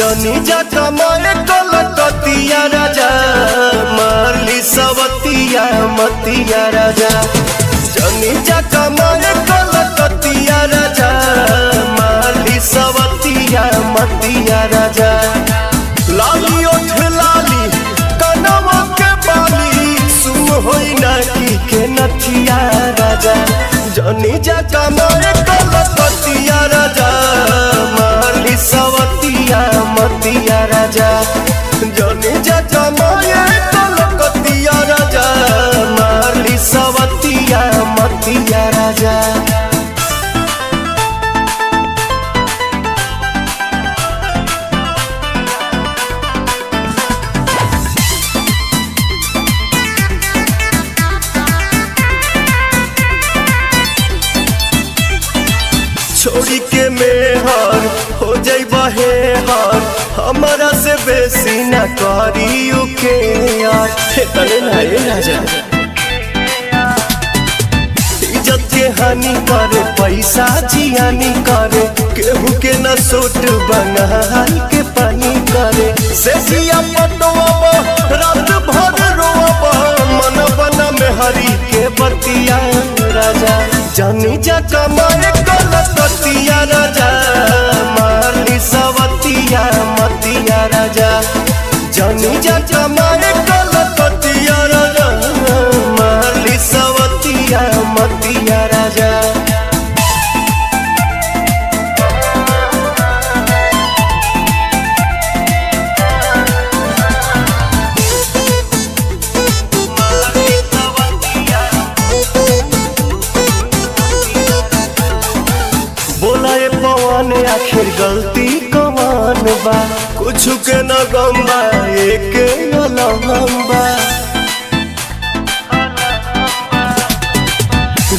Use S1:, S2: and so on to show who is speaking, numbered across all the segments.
S1: जनी जा कमाए कलकतिया राजा मारली सवतिया मतिया राजा जनी जा कमाए कलकतिया राजा मारली सवतिया मतिया राजा लाली ओठ लाली कनवा के बाली सुन होई ना की के नथिया राजा जनी जा कमाए कलकतिया राजा मारली सवतिया मतिया राजा जनी जा कमाए कलकतिया राजा मारली सवतिया मतिया राजा। छोड़ी के मेहर हो जाइबा हे हर हमारा से बेसी न करी के यार तने नहीं राजा इज्जत के हानि करे पैसा जियानी करे केहू के न सोट बंगाल के पानी करे से सिया पटवा रात भर रोवा मन बना में हरी के बतिया राजा जनी जा कमाए कलकतिया राजा मारली सवतिया मतिया राजा जनी जा कमाए कलकतिया राजा मारली सवतिया मतिया राजा। बोला ये पवन आखिर गलती कवन बा कुछ के न गम्बा एक लम्बा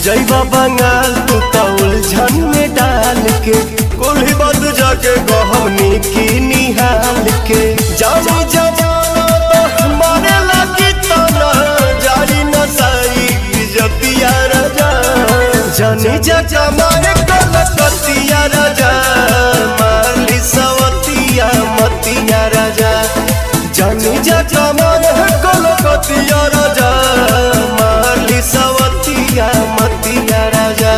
S1: जैबा बंगाल तू तो उलझन में डाल के कोल्ही बात जाके गहनी की निहाल के जानी जमाना तो मारे लगी तना जारी नसाई इज्जतिया राजा जनी जा कमाए कलकतिया राजा मारली सवतिया मतिया राजा जनी जा कमाए कलकतिया राजा मारली सवतिया मतिया राजा।